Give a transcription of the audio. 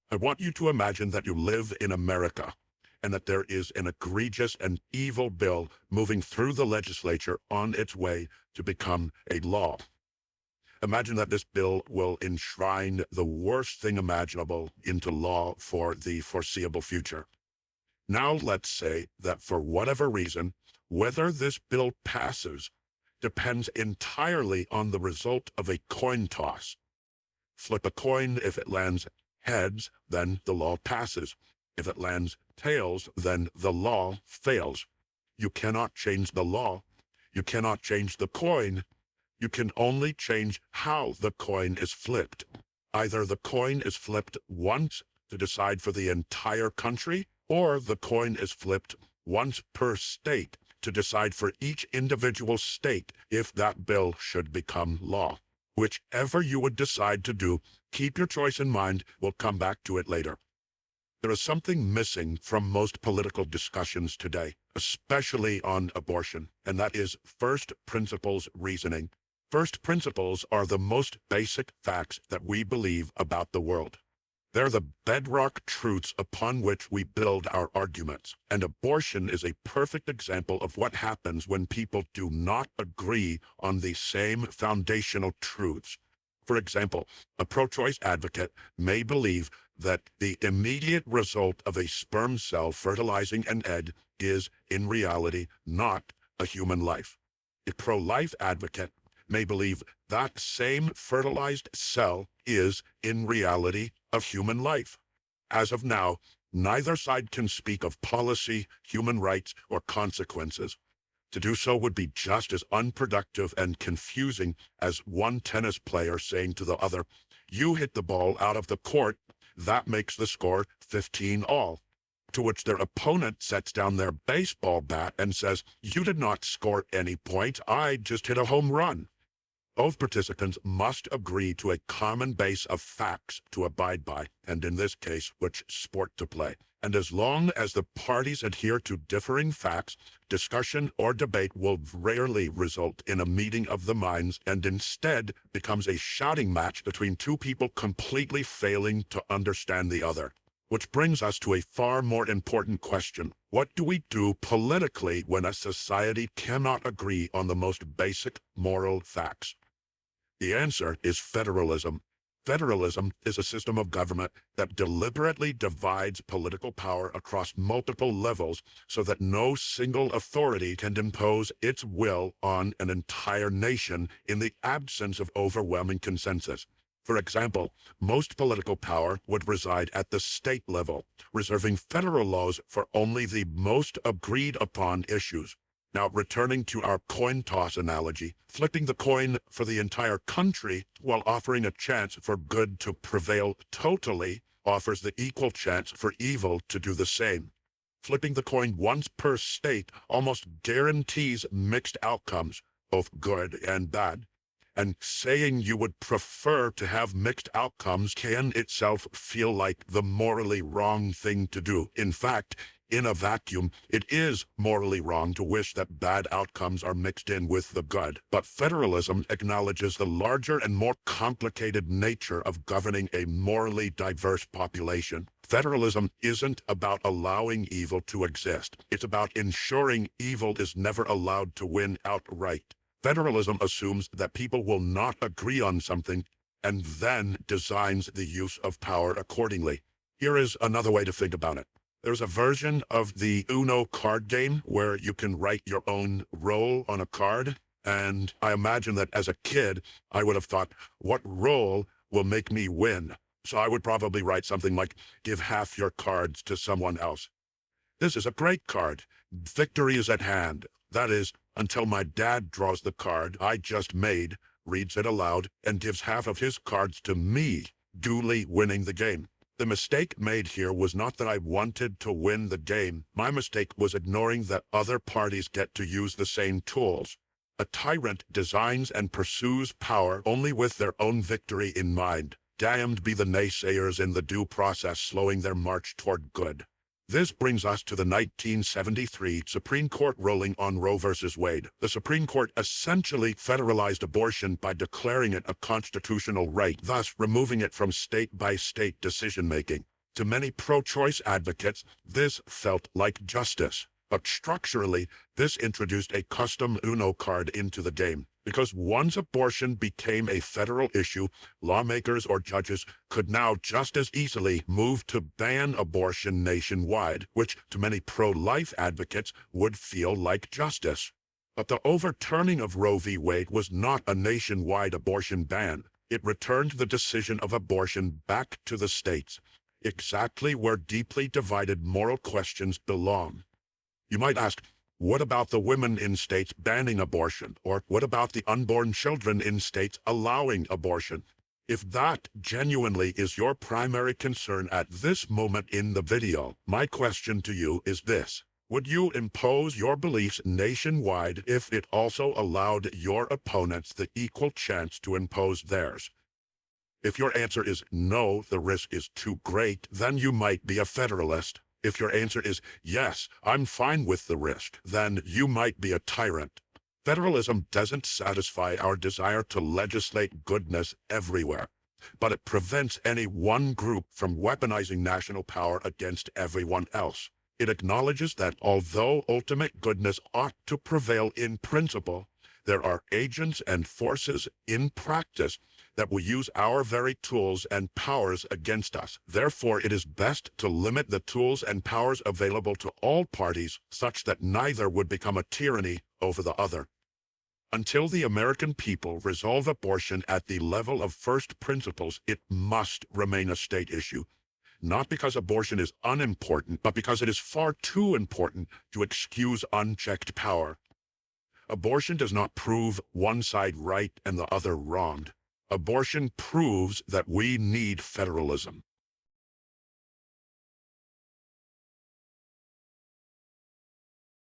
I want you to imagine that you live in America and that there is an egregious and evil bill moving through the legislature on its way to become a law. Imagine that this bill will enshrine the worst thing imaginable into law for the foreseeable future. Now let's say that for whatever reason, whether this bill passes depends entirely on the result of a coin toss. Flip a coin. If it lands heads, then the law passes. If it lands tails, then the law fails. You cannot change the law. You cannot change the coin. You can only change how the coin is flipped. Either the coin is flipped once to decide for the entire country, or the coin is flipped once per state to decide for each individual state if that bill should become law. Whichever you would decide to do, keep your choice in mind. We'll come back to it later. There is something missing from most political discussions today, especially on abortion, and that is first principles reasoning. First principles are the most basic facts that we believe about the world. They're the bedrock truths upon which we build our arguments, and abortion is a perfect example of what happens when people do not agree on the same foundational truths. For example, a pro-choice advocate may believe that the immediate result of a sperm cell fertilizing an egg is, in reality, not a human life. A pro-life advocate may believe that same fertilized cell is, in reality, a human life. As of now, neither side can speak of policy, human rights, or consequences. To do so would be just as unproductive and confusing as one tennis player saying to the other, "You hit the ball out of the court, that makes the score 15-all." To which their opponent sets down their baseball bat and says, "You did not score any points, I just hit a home run." Both participants must agree to a common base of facts to abide by, and in this case, which sport to play. And as long as the parties adhere to differing facts, discussion or debate will rarely result in a meeting of the minds and instead becomes a shouting match between two people completely failing to understand the other. Which brings us to a far more important question. What do we do politically when a society cannot agree on the most basic moral facts? The answer is federalism. Federalism is a system of government that deliberately divides political power across multiple levels so that no single authority can impose its will on an entire nation in the absence of overwhelming consensus. For example, most political power would reside at the state level, reserving federal laws for only the most agreed upon issues. Now, returning to our coin toss analogy, flipping the coin for the entire country while offering a chance for good to prevail totally offers the equal chance for evil to do the same. Flipping the coin once per state almost guarantees mixed outcomes, both good and bad. And saying you would prefer to have mixed outcomes can itself feel like the morally wrong thing to do. In fact, in a vacuum, it is morally wrong to wish that bad outcomes are mixed in with the good. But federalism acknowledges the larger and more complicated nature of governing a morally diverse population. Federalism isn't about allowing evil to exist. It's about ensuring evil is never allowed to win outright. Federalism assumes that people will not agree on something and then designs the use of power accordingly. Here is another way to think about it. There's a version of the Uno card game where you can write your own role on a card, and I imagine that as a kid, I would have thought, what role will make me win? So I would probably write something like, give half your cards to someone else. This is a great card. Victory is at hand. That is, until my dad draws the card I just made, reads it aloud, and gives half of his cards to me, duly winning the game. The mistake made here was not that I wanted to win the game. My mistake was ignoring that other parties get to use the same tools. A tyrant designs and pursues power only with their own victory in mind. Damned be the naysayers in the due process slowing their march toward good. This brings us to the 1973 Supreme Court ruling on Roe v. Wade. The Supreme Court essentially federalized abortion by declaring it a constitutional right, thus removing it from state-by-state decision-making. To many pro-choice advocates, this felt like justice. But structurally, this introduced a custom Uno card into the game. Because once abortion became a federal issue, lawmakers or judges could now just as easily move to ban abortion nationwide, which to many pro-life advocates would feel like justice. But the overturning of Roe v. Wade was not a nationwide abortion ban. It returned the decision of abortion back to the states, exactly where deeply divided moral questions belong. You might ask, what about the women in states banning abortion? Or what about the unborn children in states allowing abortion? If that genuinely is your primary concern at this moment in the video, my question to you is this. Would you impose your beliefs nationwide if it also allowed your opponents the equal chance to impose theirs? If your answer is no, the risk is too great, then you might be a federalist. If your answer is yes, I'm fine with the risk, then you might be a tyrant. Federalism doesn't satisfy our desire to legislate goodness everywhere, but it prevents any one group from weaponizing national power against everyone else. It acknowledges that although ultimate goodness ought to prevail in principle, there are agents and forces in practice that will use our very tools and powers against us. Therefore, it is best to limit the tools and powers available to all parties such that neither would become a tyranny over the other. Until the American people resolve abortion at the level of first principles, it must remain a state issue. Not because abortion is unimportant, but because it is far too important to excuse unchecked power. Abortion does not prove one side right and the other wronged. Abortion proves that we need federalism.